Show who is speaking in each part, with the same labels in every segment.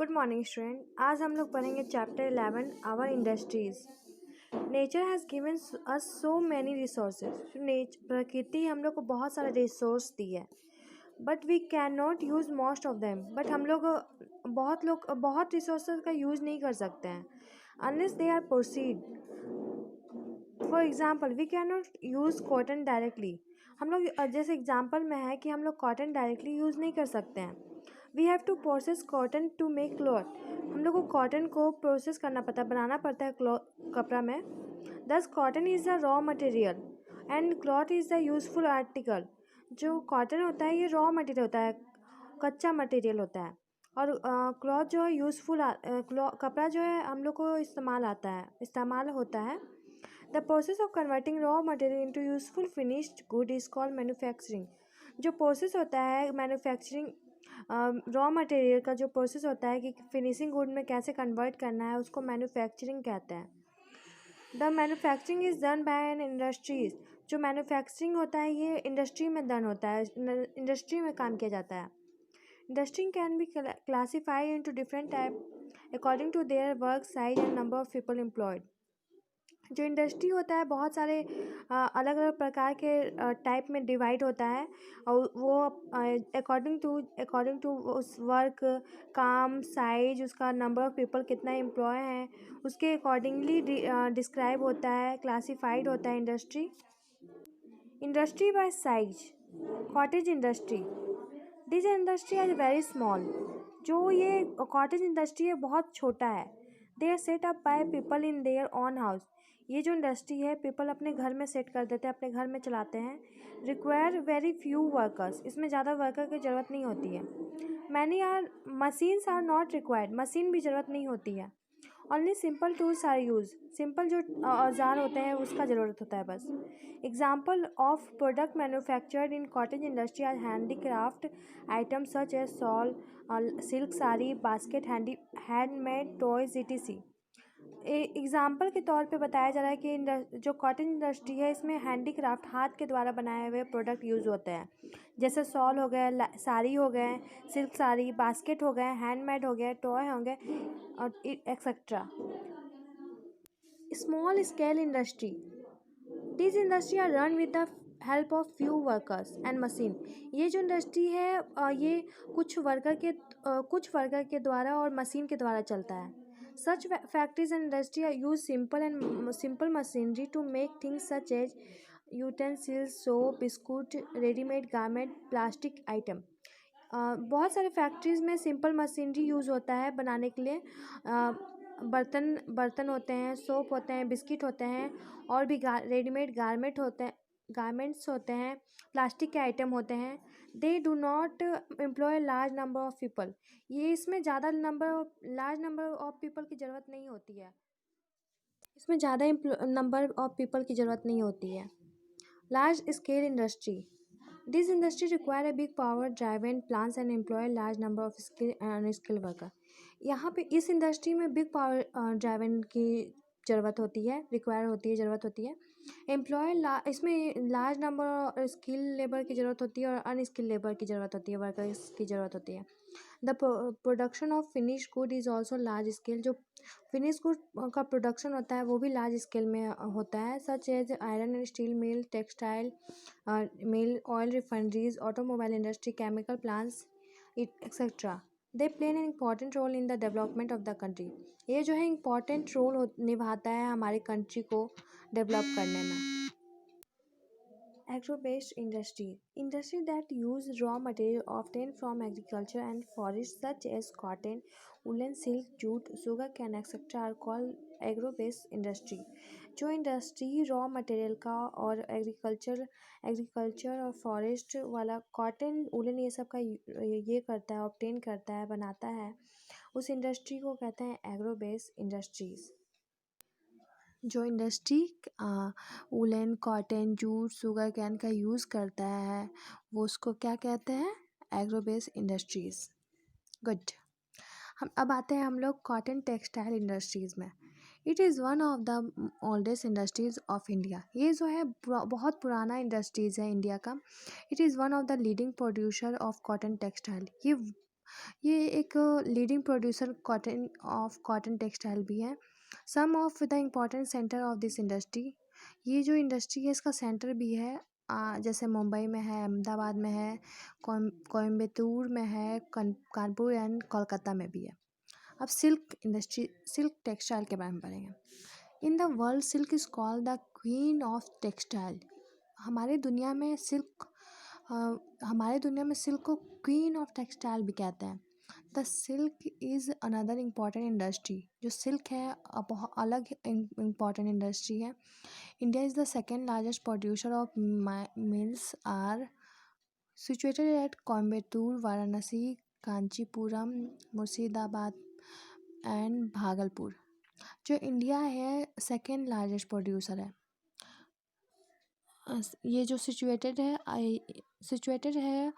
Speaker 1: Good morning student. आज हम लोग पढ़ेंगे chapter 11 our industries. Nature has given us so many resources. प्रकृति हम लोग को बहुत सारे रिसोर्स दी है, but we can not use most of them. But हम लोग बहुत रिसोर्सेज का यूज़ नहीं कर सकते हैं unless they are proceed. For example we can not use cotton directly. हम लोग जैसे एग्जाम्पल में है कि हम लोग कॉटन डायरेक्टली यूज़ नहीं कर सकते हैं। We have to process cotton to make cloth. हम लोग को कॉटन को प्रोसेस करना पड़ता है, बनाना पड़ता है कपड़ा में। दस cotton is the raw material and cloth is the useful article. जो कॉटन होता है ये रॉ मटेरियल होता है, कच्चा मटेरियल होता है, और क्लॉथ जो है यूज़फुल कपड़ा जो है हम लोग को इस्तेमाल होता है। The process of converting raw material into useful finished good is called manufacturing. जो प्रोसेस होता है मैन्युफैक्चरिंग, रॉ मटेरियल का जो प्रोसेस होता है कि फिनिशिंग गुड में कैसे कन्वर्ट करना है, उसको मैन्युफैक्चरिंग कहते हैं। The manufacturing is done by an industries. जो मैन्युफैक्चरिंग होता है ये इंडस्ट्री में डन होता है, इंडस्ट्री में काम किया जाता है। Industry can be classified into different type according to their work size and number of people employed. जो इंडस्ट्री होता है बहुत सारे अलग अलग प्रकार के टाइप में डिवाइड होता है, और वो अकॉर्डिंग टू उस वर्क, काम, साइज, उसका नंबर ऑफ पीपल कितना एम्प्लॉय हैं, उसके अकॉर्डिंगली डिस्क्राइब होता है, क्लासिफाइड होता है industry. Industry by size. Cottage industry. This industry is very small. जो ये कॉटेज इंडस्ट्री है बहुत छोटा है। They are set up by people in their own house. ये जो इंडस्ट्री है पीपल अपने घर में सेट कर देते हैं, अपने घर में चलाते हैं। Require very few workers. इसमें ज़्यादा वर्कर की ज़रूरत नहीं होती है। Many are machines are not required. Machine भी ज़रूरत नहीं होती है। Only simple tools are use. Simple जो औजार होते हैं उसका ज़रूरत होता है बस। Example of product manufactured in cottage industry are handicraft item such as shawl, silk sari, basket, handmade toys etc। Example के तौर पे बताया जा रहा है कि जो कॉटन इंडस्ट्री है इसमें हैंडीक्राफ्ट, हाथ के द्वारा बनाए हुए प्रोडक्ट यूज़ होते हैं, जैसे शॉल हो गए, साड़ी हो गए, सिल्क साड़ी, बास्केट हो गए, हैंडमेड हो गए, टॉय हो गए और etcetera. Small scale industry. This industry are run with the help of few workers and machine. ये जो इंडस्ट्री है ये कुछ वर्कर के द्वारा और मशीन के द्वारा चलता है। Such factories and industry are use simple machinery to make things such as utensils, soap, biscuit, readymade garment, plastic item. बहुत सारे फैक्ट्रीज़ में सिंपल मशीनरी यूज़ होता है बनाने के लिए। बर्तन होते हैं, सोप होते हैं, बिस्किट होते हैं, और भी रेडीमेड गारमेंट्स होते हैं, प्लास्टिक के आइटम होते हैं। They do not employ large number of people. ये इसमें लार्ज नंबर ऑफ पीपल की ज़रूरत नहीं होती है। इसमें ज़्यादा नंबर ऑफ पीपल की ज़रूरत नहीं होती है। Large scale industry. This industry require a big power driven plants and employ large number of skill and unskill worker. यहाँ पे इस इंडस्ट्री में बिग पावर ड्राइवन की ज़रूरत होती है। इसमें लार्ज नंबर स्किल लेबर की ज़रूरत होती है और अनस्किल लेबर की ज़रूरत होती है, वर्कर्स की ज़रूरत होती है। The production of finish good is also large scale. जो फिनिश गुड का प्रोडक्शन होता है वो भी लार्ज स्केल में होता है, such as iron and steel mill, textile mill, oil refineries, automobile industry, chemical plants etcetera. They play an important role in the development of the country. ये जो है इम्पॉर्टेंट रोल निभाता है हमारे कंट्री को डेवलप करने में। Agro-based industry that use raw material obtained from agriculture and forest such as cotton, woolen, silk, jute, sugarcane etc. are called agro-based industry। जो इंडस्ट्री रॉ मटेरियल का और एग्रीकल्चर और फॉरेस्ट वाला कॉटन, वुलन ये सब का ये करता है, ऑब्टेन करता है, बनाता है, उस इंडस्ट्री को कहते हैं एग्रो बेस्ड इंडस्ट्रीज़। जो industry woollen, cotton, jute, sugar cane का यूज़ करता है वो उसको क्या कहते हैं? Agro based industries. गुड। अब आते हैं हम लोग कॉटन टेक्सटाइल इंडस्ट्रीज़ में। It is one of the oldest industries of India. ये जो है बहुत पुराना इंडस्ट्रीज़ है इंडिया का। It is one of the leading producer of cotton textile. ये ये एक लीडिंग प्रोड्यूसर कॉटन टेक्सटाइल भी है। Some of the important centre of this industry, ये जो इंडस्ट्री है इसका सेंटर भी है, जैसे मुंबई में है, अहमदाबाद में है, कोयम्बतूर में है, कानपुर एंड कोलकाता में भी है। अब सिल्क इंडस्ट्री, सिल्क टेक्सटाइल के बारे में पढ़ेंगे। इन the world silk is called the queen of textile. हमारे दुनिया में सिल्क को क्वीन ऑफ टेक्सटाइल भी कहते हैं। The silk is another important industry, जो सिल्क है बहुत अलग इम्पॉर्टेंट इंडस्ट्री है। India is the second largest producer of mills are situated at Coimbatore, Varanasi, Kanchipuram, Murshidabad and Bhagalpur. जो इंडिया है सेकेंड लार्जेस्ट प्रोड्यूसर है। ये जो सिचुएटेड है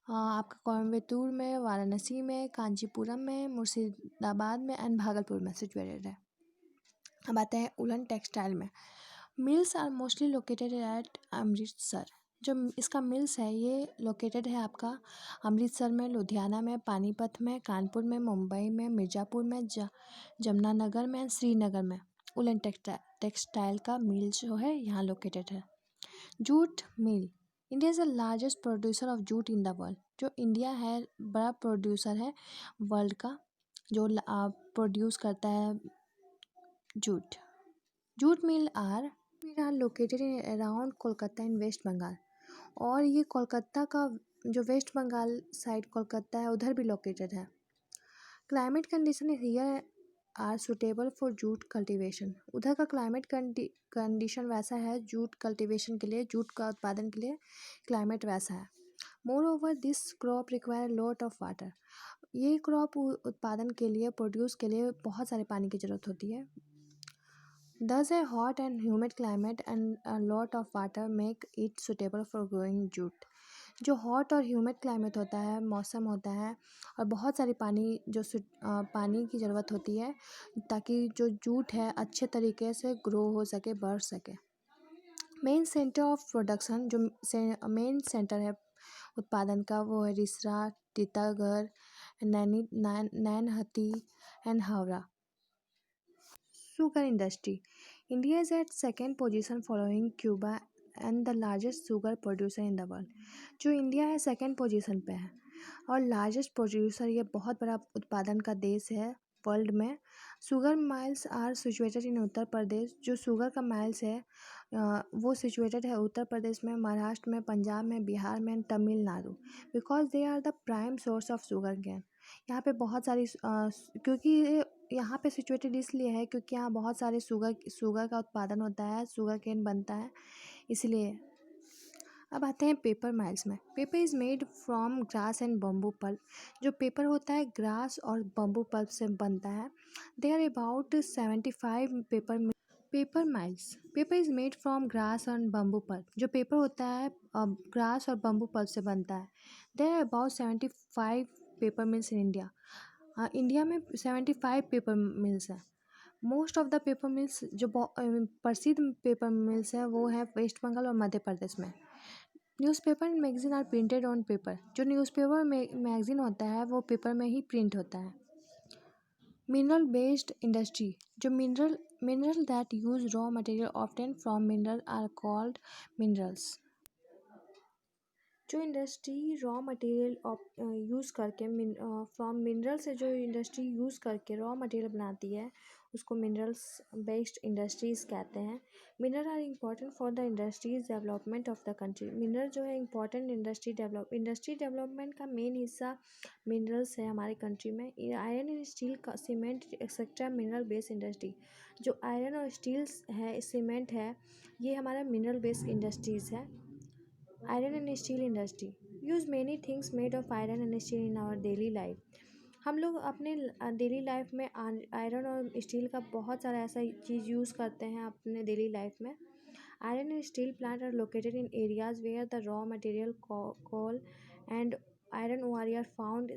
Speaker 1: आपका कोयम्बतूर में, वाराणसी में, कांचीपुरम में, मुर्शिदाबाद में एंड भागलपुर में सिचुएटेड है। अब आते हैं उलन टेक्सटाइल में। Mills are mostly located at Amritsar. जो इसका मिल्स है ये लोकेटेड है आपका अमृतसर में, लुधियाना में, पानीपत में, कानपुर में, मुंबई में, मिर्ज़ापुर में, जमुनानगर में, श्रीनगर में। उलन टेक्सटाइल का मिल जो है यहाँ लोकेटेड है। Jute mill, India is the largest producer of jute in the world. जो इंडिया है बड़ा प्रोड्यूसर है वर्ल्ड का, जो प्रोड्यूस करता है jute. Jute mill are located in around Kolkata in West Bengal. और ये कोलकाता का जो वेस्ट बंगाल साइड कोलकाता है उधर भी लोकेटेड है। Climate condition here are suitable for jute cultivation. उधर का क्लाइमेट कंडीशन वैसा है जूट कल्टीवेशन के लिए, जूट का उत्पादन के लिए क्लाइमेट वैसा है। More over this crop require lot of water. ये क्रॉप उत्पादन के लिए, प्रोड्यूस के लिए बहुत सारे पानी की ज़रूरत होती है। Thus a hot and humid climate and a lot of water make it suitable for growing jute। जो हॉट और ह्यूमिड क्लाइमेट होता है, मौसम होता है, और बहुत सारी पानी की ज़रूरत होती है ताकि जो जूट है अच्छे तरीके से ग्रो हो सके, बढ़ सके। मेन सेंटर ऑफ प्रोडक्शन, जो मेन सेंटर है उत्पादन का, वो है Rishra, Titagarh, Naihati and Howrah. Sugar industry, India is at second position following Cuba and the largest sugar producer in the world. जो इंडिया है सेकेंड पोजीशन पे है और लार्जेस्ट प्रोड्यूसर, ये बहुत बड़ा उत्पादन का देश है वर्ल्ड में। Sugar mills are situated in Uttar Pradesh. जो शुगर का माइल्स है वो सिचुएटेड है उत्तर प्रदेश में, महाराष्ट्र में, पंजाब में, बिहार में, Tamil Nadu. Because they are the prime source of sugar cane. यहाँ पे बहुत सारी क्योंकि यहाँ पे सिचुएटेड इसलिए है क्योंकि यहाँ बहुत सारे शुगर का उत्पादन होता है, शुगर केन बनता है, इसलिए। अब आते हैं पेपर माइल्स में। Paper is made from grass and bamboo pulp. जो पेपर होता है ग्रास और बम्बू पल्प से बनता है। They are about 75 paper mills. Paper is made from grass and bamboo pulp. जो पेपर होता है ग्रास और बम्बू पल्प से बनता है। There are about 75 paper mills in India. India में 75 पेपर मिल्स हैं। Most of the paper mills, जो प्रसिद्ध पेपर मिल्स हैं वो है वेस्ट बंगाल और मध्य प्रदेश में। Newspaper and magazine are printed on paper. जो न्यूज़पेपर मैगजीन होता है वो पेपर में ही प्रिंट होता है। मिनरल बेस्ड इंडस्ट्री, जो mineral that use raw material obtain from mineral are called minerals. जो इंडस्ट्री रॉ मटेरियल यूज़ करके फ्रॉम मिनरल से जो इंडस्ट्री यूज़ करके रॉ मटेरियल बनाती है उसको मिनरल्स बेस्ड इंडस्ट्रीज़ कहते हैं। Mineral are important for the industries development of the country. Mineral जो है इम्पॉर्टेंट इंडस्ट्री डेवलपमेंट का मेन हिस्सा मिनरल्स है हमारे कंट्री में। आयरन एंड स्टील का, cement etcetera mineral based industry. जो आयरन और स्टील है, सीमेंट है, ये हमारा मिनरल बेस्ड इंडस्ट्रीज़ है। Iron and steel industry use many things made of iron and steel in our daily life. हम लोग अपने डेली लाइफ में आयरन और स्टील का बहुत सारा ऐसा चीज़ यूज़ करते हैं अपने डेली लाइफ में। Iron and steel plant are located in areas where the raw material coal and iron ore are found.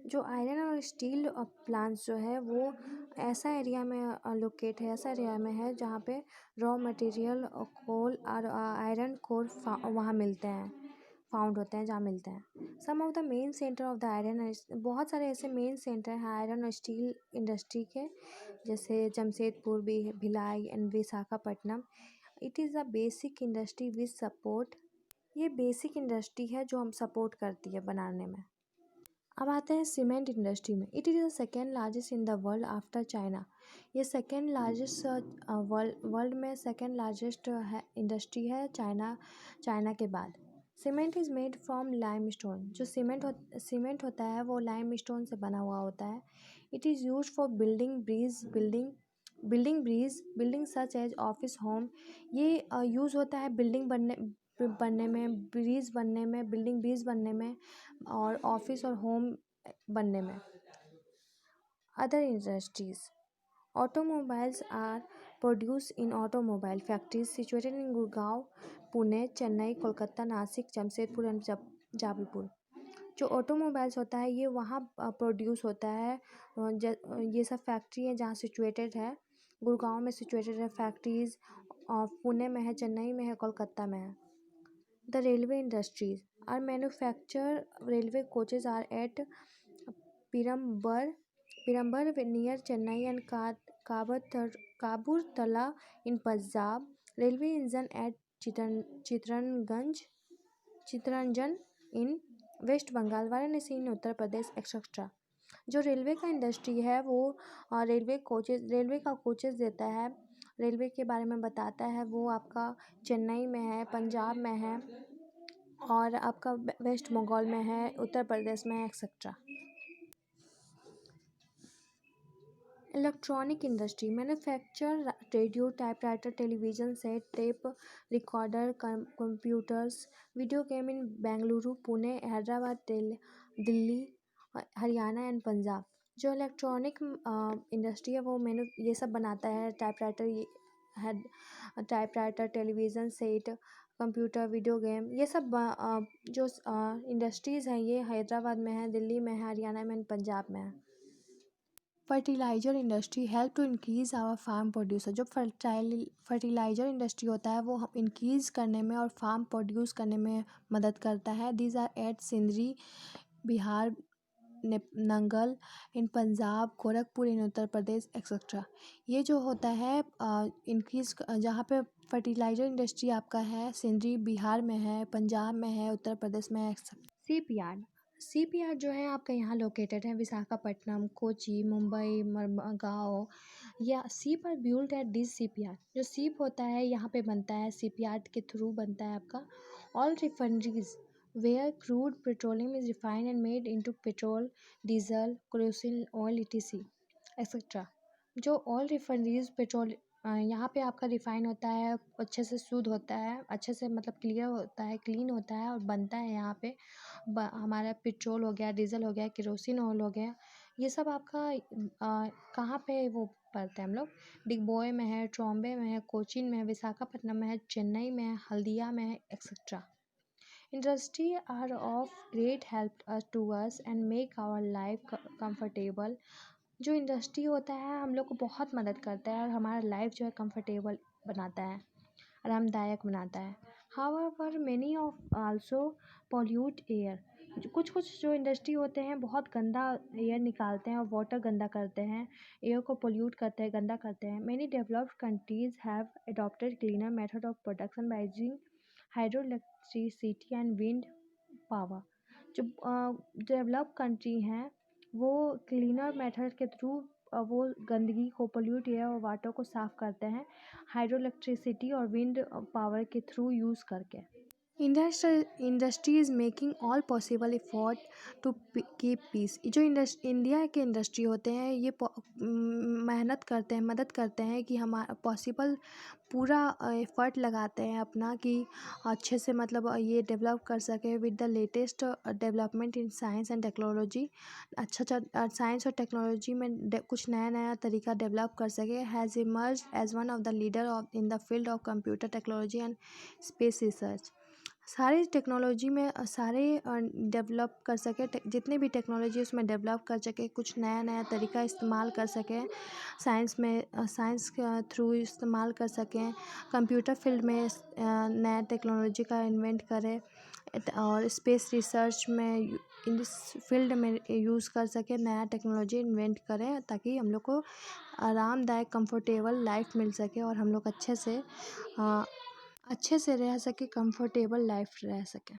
Speaker 1: जो आयरन और स्टील प्लांट्स जो है वो ऐसा एरिया में लोकेट है, ऐसा एरिया में है जहाँ पे रॉ मटेरियल कोल और आयरन कोर वहाँ मिलते हैं, फाउंड होते हैं, जहाँ मिलते हैं। Some of the main centre of the iron, बहुत सारे ऐसे मेन सेंटर हैं आयरन और स्टील इंडस्ट्री के, जैसे Jamshedpur, Bhilai and Visakhapatnam. It is a basic industry which support, ये बेसिक इंडस्ट्री है जो हम सपोर्ट करती है बनाने में। अब आते हैं सीमेंट इंडस्ट्री में। It is the second largest in the world after China. ये सेकेंड लार्जेस्ट वर्ल्ड में सेकेंड लार्जेस्ट है इंडस्ट्री है चाइना के बाद। Cement is made from lime stone. जो सीमेंट होता है वो लाइम स्टोन से बना हुआ होता है। It is use for building such as office, home. ये यूज़ होता है बिल्डिंग बनने में, बिल्डिंग ब्रिज बनने में और ऑफिस और होम बनने में। Other industries, automobiles are produce in automobile factories situated in Gurgaon, Pune, Chennai, Kolkata, Nashik, Jamshedpur and Jabalpur. जो ऑटोमोबाइल्स होता है ये वहाँ प्रोड्यूस होता है। ये सब फैक्ट्री है जहाँ सिचुएटेड है। गुड़गांव में सिचुएटेड है फैक्ट्रीज, और पुणे में है, चेन्नई में है, कोलकाता में है। The railway industries are manufacture railway coaches are at Pirambar near Chennai and Kaburthala in Punjab. Railway engine at Chittaranjan in West Bengal, Varanasi in Uttar Pradesh etcetera. जो रेलवे का इंडस्ट्री है वो रेलवे का कोचेज देता है, रेलवे के बारे में बताता है। वो आपका चेन्नई में है, पंजाब में है, और आपका वेस्ट बंगाल में है, उत्तर प्रदेश में है etcetera. Electronic industry manufacture radio, typewriter, television set, tape recorder, computers, video game in Bengaluru, Pune, Hyderabad, Delhi, Haryana and Punjab. जो इलेक्ट्रॉनिक इंडस्ट्री है वो ये सब बनाता है। Typewriter, television set, computer, video game, ये सब जो इंडस्ट्रीज़ हैं ये हैदराबाद में है, दिल्ली में है, हरियाणा में, पंजाब में है। Fertiliser industry help to increase our farm producer. जो फर्टिलाइज़र इंडस्ट्री होता है वो हम इंक्रीज़ करने में और फार्म प्रोड्यूस करने में मदद करता है। These are at Sindri, Bihar, Nangal in Punjab, Gorakhpur in Uttar Pradesh etcetera. ये जो होता है इंक्रीज़, जहाँ पे फर्टिलाइज़र इंडस्ट्री आपका है सिंदरी बिहार में है, पंजाब में है, उत्तर प्रदेश में है एक्सेट्रा। सीप यार्ड जो है आपका यहाँ लोकेटेड है, विशाखापट्टनम, कोची, मुंबई, मरगांव। या सीप आर बिल्ड एट दिस सीप यार्ड। जो सीप होता है यहाँ पे बनता है, सीप यार्ड के थ्रू बनता है आपका। All refineries where crude petroleum is refined and made into petrol, diesel, kerosene oil, ETC etcetera. जो ऑयल रिफाइनरीज पेट्रोल यहाँ पे आपका रिफाइन होता है, अच्छे से शुद्ध होता है, अच्छे से मतलब क्लियर होता है, क्लीन होता है और बनता है यहाँ पे। हमारा पेट्रोल हो गया, डीजल हो गया, केरोसिन ऑयल हो गया, ये सब आपका कहाँ पे वो पड़ता है, हम लोग डिगबोए में है, ट्रॉम्बे में है, कोचीन में है, विशाखापट्टनम में है, चेन्नई में है, हल्दिया में है etcetera. Industry are of great help to us and make our life comfortable. जो इंडस्ट्री होता है हम लोग को बहुत मदद करता है और हमारा लाइफ जो है कंफर्टेबल बनाता है, आरामदायक बनाता है। However many of also pollute air. कुछ जो इंडस्ट्री होते हैं बहुत गंदा एयर निकालते हैं और वाटर गंदा करते हैं, एयर को पोल्यूट करते हैं, गंदा करते हैं। Many developed countries have adopted cleaner method of production by using hydro electricity and wind power. जो डेवलप कंट्री हैं वो क्लीनर मेथड के थ्रू वो गंदगी को, पोल्यूट एयर और वाटर को साफ़ करते हैं हाइड्रो इलेक्ट्रिसिटी और विंड पावर के थ्रू यूज़ करके। Industry is making all possible effort to keep peace. जो इंडिया के इंडस्ट्री होते हैं ये मेहनत करते हैं, मदद करते हैं कि हमारा पॉसिबल पूरा एफर्ट लगाते हैं अपना कि अच्छे से मतलब ये डेवलप कर सके with the latest development in science and technology. अच्छा साइंस और टेक्नोलॉजी में कुछ नया तरीका डेवलप कर सके। Has emerge as one of the leader in the field of computer technology and space research. सारे टेक्नोलॉजी में सारे डेवलप कर सके, जितने भी टेक्नोलॉजी उसमें डेवलप कर सके, कुछ नया तरीका इस्तेमाल कर सकें, साइंस के थ्रू इस्तेमाल कर सकें, कंप्यूटर फील्ड में नया टेक्नोलॉजी का इन्वेंट करें। और स्पेस रिसर्च में इन इस फील्ड में यूज़ कर सकें, नया टेक्नोलॉजी इन्वेंट करें ताकि हम लोग को आरामदायक कंफर्टेबल लाइफ मिल सके और हम लोग अच्छे से रह सके, कंफर्टेबल लाइफ रह सके।